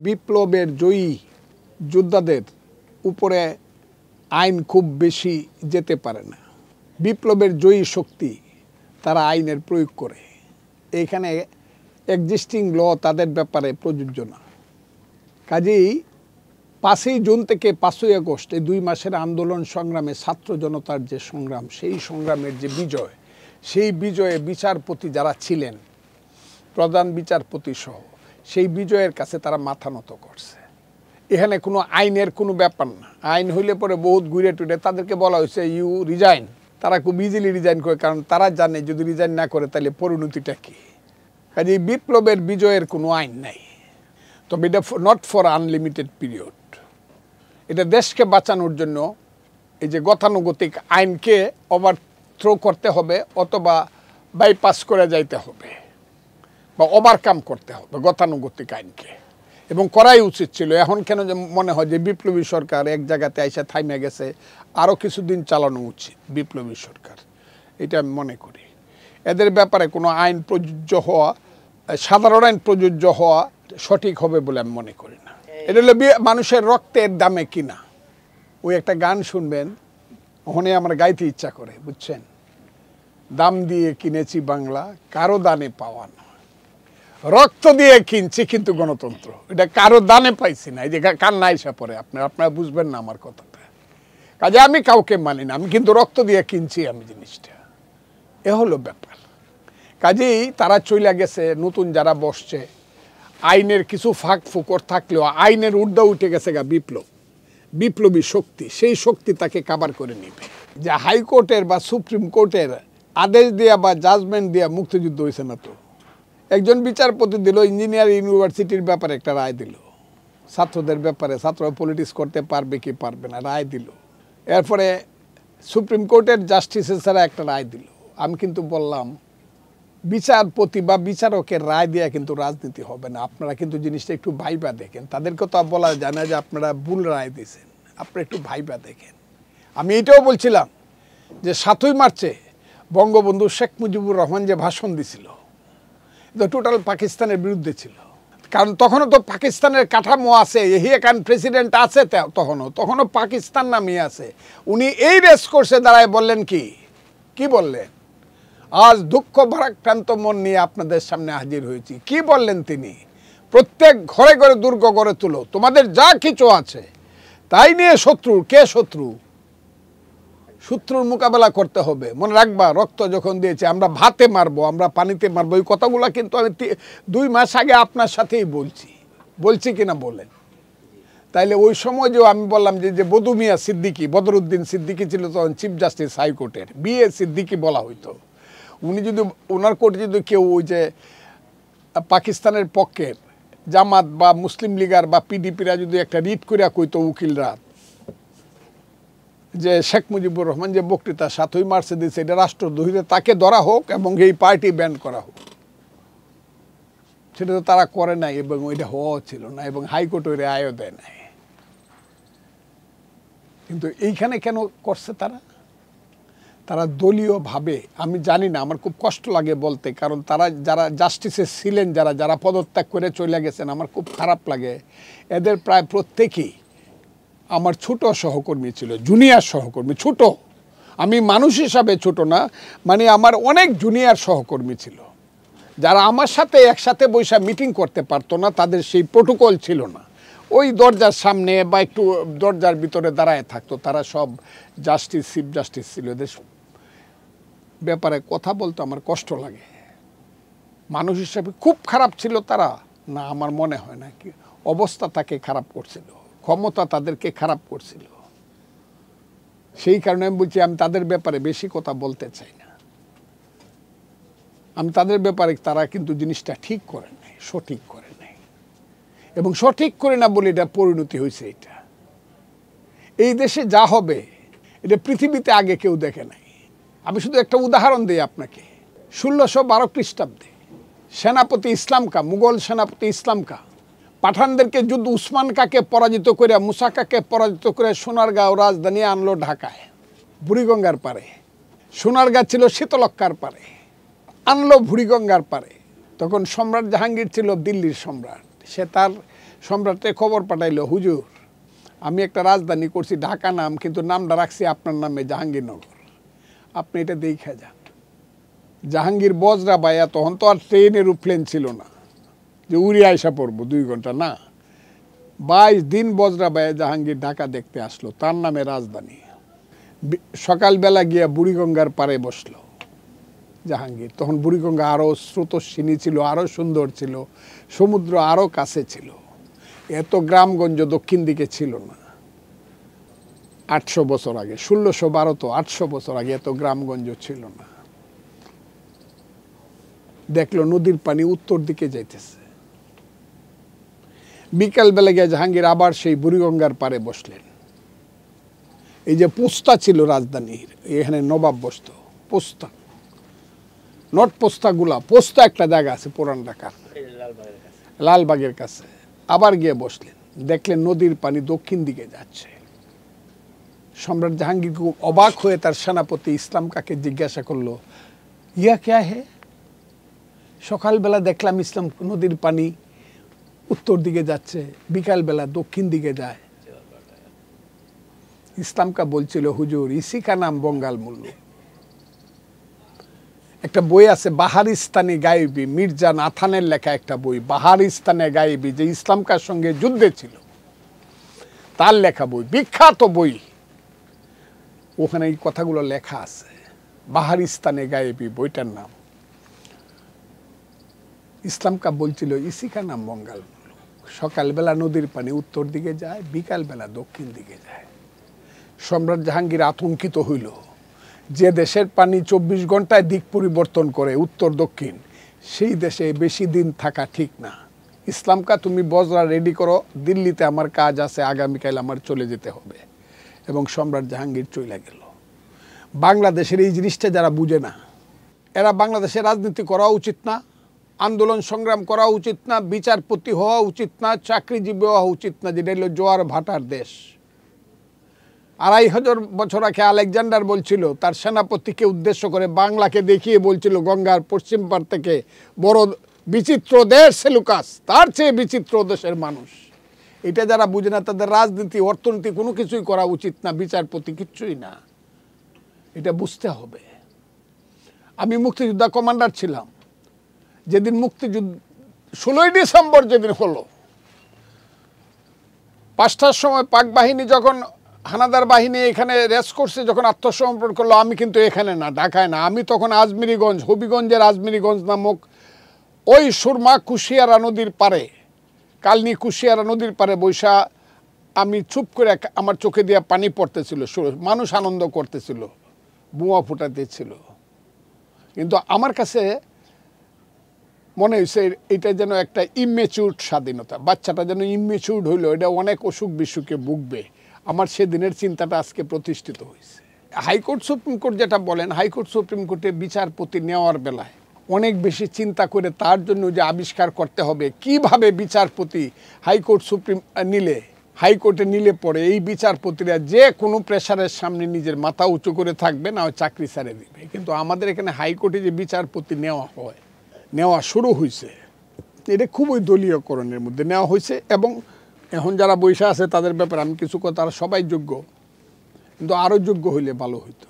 বিপ্লবের জয়ী যোদ্ধাদের উপরে আইন খুব বেশি যেতে পারে না। বিপ্লবের জয়ী শক্তি তারা আইনের প্রয়োগ করে। এইখানে এক্সিস্টিং ল তাদের ব্যাপারে প্রযোজ্য না। কাজেই 5ই জুন থেকে 5ই আগস্ট এই 2 মাসের আন্দোলন সংগ্রামে ছাত্র জনতার যে সংগ্রাম, সেই সংগ্রামের যে বিজয়, সেই বিজয়ে বিচারপতি যারা ছিলেন, প্রধান বিচারপতি সহ, সেই বিজয়ের কাছে তারা মাথা নত করছে। এখানে কোনো আইনের কোনো ব্যাপার না। আইন হইলে পরে বহুত ঘুরে টুরে তাদেরকে বলা হয়েছে ইউ রিজাইন। তারা খুব ইজিলি রিজাইন করে, কারণ তারা জানে যদি রিজাইন না করে তাহলে পরিণতিটা কী। কাজে বিপ্লবের বিজয়ের কোনো আইন নাই। তবে এটা নট ফর আনলিমিটেড পিরিয়ড। এটা দেশকে বাঁচানোর জন্য এই যে গতানুগতিক আইনকে ওভারথ্রো করতে হবে অথবা বাইপাস করে যাইতে হবে বা ওভারকাম করতে হবে গতানুগতিক আইনকে, এবং করাই উচিত ছিল। এখন কেন যে মনে হয় যে বিপ্লবী সরকার এক জায়গাতে আইসা থাইমে গেছে, আরও কিছুদিন চালানো উচিত বিপ্লবী সরকার, এটা আমি মনে করি। এদের ব্যাপারে কোনো আইন প্রযোজ্য হওয়া, সাধারণ আইন প্রযোজ্য হওয়া সঠিক হবে বলে আমি মনে করি না। এটা হলো মানুষের রক্তের দামে কিনা। ওই একটা গান শুনবেন, ওখানে আমার গাইতে ইচ্ছা করে, বুঝছেন? দাম দিয়ে কিনেছি বাংলা, কারো দানে পাওয়া না। রক্ত দিয়ে কিনছি কিন্তু গণতন্ত্র, এটা কারো দানে পাইছি না। এই যে কান্না আইসা পড়ে আপনারা বুঝবেন না আমার কথাটা। কাজে আমি কাউকে মানি না, আমি কিন্তু রক্ত দিয়ে কিনছি আমি জিনিসটা। এ হলো ব্যাপার। কাজেই তারা চলে গেছে, নতুন যারা বসছে, আইনের কিছু ফাঁক ফুকর থাকলেও আইনের ঊর্ধ্বে উঠে গেছে গা বিপ্লবী শক্তি। সেই শক্তি তাকে কাভার করে নিবে। যে হাইকোর্টের বা সুপ্রিম কোর্টের আদেশ দেওয়া বা জাজমেন্ট দেওয়া মুক্তিযুদ্ধ হয়েছে না তো। একজন বিচারপতি দিল, ইঞ্জিনিয়ার ইউনিভার্সিটির ব্যাপারে একটা রায় দিল, ছাত্রদের ব্যাপারে, ছাত্ররা পলিটিক্স করতে পারবে কি পারবে না রায় দিল। এরপরে সুপ্রিম কোর্টের জাস্টিসেরা একটা রায় দিল। আমি কিন্তু বললাম বিচারপতি বা বিচারকের রায় দেওয়া কিন্তু রাজনীতি হবে না। আপনারা কিন্তু জিনিসটা একটু ভাইবা দেখেন। তাদেরকে তো বলা যায় না যে আপনারা ভুল রায় দিয়েছেন, আপনারা একটু ভাইবা দেখেন। আমি এটাও বলছিলাম যে 7ই মার্চে বঙ্গবন্ধু শেখ মুজিবুর রহমান যে ভাষণ দিছিল, এটা টোটাল পাকিস্তানের বিরুদ্ধে ছিল। কারণ তখনও তো পাকিস্তানের কাঠামো আছে, এখান প্রেসিডেন্ট আছে, তখনও পাকিস্তান নামিয়ে আছে। উনি এই রেস কোর্সে দাঁড়ায় বললেন কি বললেন? আজ দুঃখ ভারাক্রান্ত মন নিয়ে আপনাদের সামনে হাজির হয়েছি। কি বললেন তিনি? প্রত্যেক ঘরে ঘরে দুর্গ গড়ে তুলো, তোমাদের যা কিছু আছে তাই নিয়ে শত্রুর মোকাবেলা করতে হবে। মনে রাখবা, রক্ত যখন দিয়েছে, আমরা ভাতে মারবো, আমরা পানিতে মারবো, এই কথাগুলো কিন্তু আমি 2 মাস আগে আপনার সাথেই বলছি কিনা বলেন। তাইলে ওই সময় যে আমি বললাম যে বদরুদ্দিন সিদ্দিকী ছিল তখন চিফ জাস্টিস হাইকোর্টের, বিএ সিদ্দিকী বলা হইতো। উনি যদি ওনার কোর্টে যদি কেউ ওই যে পাকিস্তানের পক্ষের জামাত বা মুসলিম লীগার বা পিডিপিরা যদি একটা রিট করিয়া কইতো উকিলরা যে শেখ মুজিবুর রহমান যে বক্তৃতা 7ই মার্চে দিয়েছে এটা রাষ্ট্রদ্রোহীতে, তাকে ধরা হোক এবং এই পার্টি ব্যান করা হোক, সেটা তো তারা করে নাই এবং ওইটা হওয়াও ছিল না, এবং হাইকোর্ট ওই রায়ও দেয় নাই। কিন্তু এইখানে কেন করছে তারা দলীয়ভাবে, আমি জানি না, আমার খুব কষ্ট লাগে বলতে, কারণ তারা যারা জাস্টিসে ছিলেন, যারা পদত্যাগ করে চলে গেছেন, আমার খুব খারাপ লাগে। এদের প্রায় প্রত্যেকেই আমার ছোট সহকর্মী ছিল, জুনিয়র সহকর্মী। ছোট, আমি মানুষ হিসাবে ছোট না, মানে আমার অনেক জুনিয়র সহকর্মী ছিল, যারা আমার সাথে একসাথে বৈশা মিটিং করতে পারতো না, তাদের সেই প্রোটোকল ছিল না। ওই দরজার সামনে বা একটু দরজার ভিতরে দাঁড়ায় থাকতো। তারা সব চিফ জাস্টিস ছিল। এদের ব্যাপারে কথা বলতে আমার কষ্ট লাগে। মানুষ হিসাবে খুব খারাপ ছিল তারা না, আমার মনে হয় না। কি অবস্থা তাকে খারাপ করছিল, ক্ষমতা তাদেরকে খারাপ করছিল। সেই কারণে আমি বলছি, আমি তাদের ব্যাপারে বেশি কথা বলতে চাই না। আমি তাদের ব্যাপারে, তারা কিন্তু জিনিসটা ঠিক করে নাই, সঠিক করে নাই, এবং সঠিক করে না বলে এটা পরিণতি হয়েছে। এটা এই দেশে যা হবে এটা পৃথিবীতে আগে কেউ দেখে নাই। আমি শুধু একটা উদাহরণ দিই আপনাকে। 1612 খ্রিস্টাব্দে সেনাপতি ইসলাম কা, মুঘল সেনাপতি ইসলাম কা পাঠানদেরকে যুদ্ধ, উসমান কাকে পরাজিত করে, মুসা কাকে পরাজিত করে সোনারগাঁও রাজধানী আনলো ঢাকায়, বুড়িগঙ্গার পারে। সোনারগাঁ ছিল শীতলক্ষ্যার পারে, আনলো বুড়িগঙ্গার পারে। তখন সম্রাট জাহাঙ্গীর ছিল দিল্লির সম্রাট। সে তার সম্রাটে খবর পাঠাইলো, হুজুর আমি একটা রাজধানী করছি ঢাকা নাম, কিন্তু নামটা রাখছি আপনার নামে জাহাঙ্গীরনগর, আপনি এটা দেখে যান। জাহাঙ্গীর বজরা বাইয়া, তখন তো আর ট্রেন এরোপ্লেন ছিল না যে উড়ে আইসা পড়বো 2 ঘন্টা, না 22 দিন বজরা বাইয়া জাহাঙ্গীর ঢাকা দেখতে আসলো, তার নামে রাজধানী। সকালবেলা গিয়া বুড়িগঙ্গার পাড়ে বসলো জাহাঙ্গীর। তখন বুড়িগঙ্গা আরও স্রোতস্বিনী ছিল, আরও সুন্দর ছিল, সমুদ্র আরও কাছে ছিল, এত গ্রামগঞ্জ দক্ষিণ দিকে ছিল না। 800 বছর আগে, 1612 তো 800 বছর আগে এত গ্রামগঞ্জ ছিল না। দেখলো নদীর পানি উত্তর দিকে যাইতেছে। বিকালবেলা গিয়ে জাহাঙ্গীর আবার সেই বুড়িগঙ্গার পাড়ে বসলেন। এই যে পোস্তা ছিল রাজধানীর, এখানে নবাব বসত, পোস্তা, নট পোস্তাগুলা, পোস্তা একটা জায়গা আছে পুরান ঢাকার, লালবাগের কাছে। আবার গিয়ে বসলেন, দেখলেন নদীর পানি দক্ষিণ দিকে যাচ্ছে। সম্রাট জাহাঙ্গীর খুব অবাক হয়ে তার সেনাপতি ইসলাম কাকে জিজ্ঞাসা করলো, ইয়া ক্যা হে? সকালবেলা দেখলাম ইসলাম নদীর পানি উত্তর দিকে যাচ্ছে, বিকালবেলা দক্ষিণ দিকে যায়। ইসলামকা বলছিল, হুজুর ইসি কা নাম বঙ্গাল মুল্লু। একটা বই আছে বাহারিস্তানি গায়েবী, মির্জা নাথানের লেখা একটা বই, বাহারিস্তানে গায়েবী, যে ইসলামকার সঙ্গে যুদ্ধে ছিল, তার লেখা বই, বিখ্যাত বই। ওখানে এই কথাগুলো লেখা আছে, বাহারিস্তানে গায়েবী বইটার নাম। ইসলামকা বলছিল ইসি কা নাম বঙ্গাল মুল্লু। সকালবেলা নদীর পানি উত্তর দিকে যায়, বিকালবেলা দক্ষিণ দিকে যায়। সম্রাট জাহাঙ্গীর আতঙ্কিত হইল, যে দেশের পানি 24 ঘন্টায় দিক পরিবর্তন করে উত্তর দক্ষিণ, সেই দেশে বেশি দিন থাকা ঠিক না। ইসলামকা তুমি বজরা রেডি করো, দিল্লিতে আমার কাজ আছে, আগামীকাল আমার চলে যেতে হবে। এবং সম্রাট জাহাঙ্গীর চলে গেল। বাংলাদেশের এই জিনিসটা যারা বুঝে না, এরা বাংলাদেশে রাজনীতি করা উচিত না, আন্দোলন সংগ্রাম করা উচিত না, বিচারপতি হওয়া উচিত না, চাকরিজীবী হওয়া উচিত না, যেটা হলো জোয়ার ভাটার দেশ। 2500 বছর আগে আলেকজান্ডার বলছিল, তার সেনাপতিকে উদ্দেশ্য করে বাংলাকে দেখিয়ে বলছিল, গঙ্গার পশ্চিম পার থেকে বড় বিচিত্র দেশ সেলুকাস, তার চেয়ে বিচিত্র দেশের মানুষ। এটা যারা বুঝে না, তাদের রাজনীতি অর্থনীতি কোনো কিছুই করা উচিত না, বিচারপতি কিচ্ছুই না, এটা বুঝতে হবে। আমি মুক্তিযোদ্ধা কমান্ডার ছিলাম। যেদিন মুক্তিযুদ্ধ 16ই ডিসেম্বর যেদিন হলো, 5টার সময় পাক বাহিনী যখন হানাদার বাহিনী এখানে রেস করছে, যখন আত্মসমর্পণ করলো, আমি কিন্তু এখানে না, ঢাকায় না, আমি তখন আজমিরিগঞ্জ, হবিগঞ্জের আজমিরিগঞ্জ নামক ওই সুরমা কুশিয়ারা নদীর পারে, কালনি কুশিয়ারা নদীর পারে বৈশা আমি চুপ করে, আমার চোখে দিয়ে পানি পড়তেছিল, মানুষ আনন্দ করতেছিল, বোমা ফুটাতেছিল। কিন্তু আমার কাছে মনে হয়েছে এটা যেন একটা ইমেচিউরড স্বাধীনতা, বাচ্চাটা যেন ইমেচিউরড হইলো, এটা অনেক অসুখ বিসুখে ভুগবে। আমার সেদিনের চিন্তাটা আজকে প্রতিষ্ঠিত হয়েছে। হাইকোর্ট সুপ্রিম কোর্ট যেটা বলেন, হাইকোর্ট সুপ্রিম কোর্টে বিচারপতি নেওয়ার বেলায় অনেক বেশি চিন্তা করে তার জন্য যে আবিষ্কার করতে হবে কিভাবে বিচারপতি হাইকোর্ট সুপ্রিম নিলে, হাইকোর্টে নিলে পরে এই বিচারপতিরা যে কোনো প্রেশারের সামনে নিজের মাথা উঁচু করে থাকবে, না চাকরি ছেড়ে দিবে। কিন্তু আমাদের এখানে হাইকোর্টে যে বিচারপতি নেওয়া হয়, নেওয়া শুরু হয়েছে, এটা খুবই দলীয়করণের মধ্যে নেওয়া হয়েছে। এবং এখন যারা বৈশা আছে তাদের ব্যাপারে আমি কিছু কথা, তারা সবাই যোগ্য, কিন্তু আরও যোগ্য হইলে ভালো হইতো।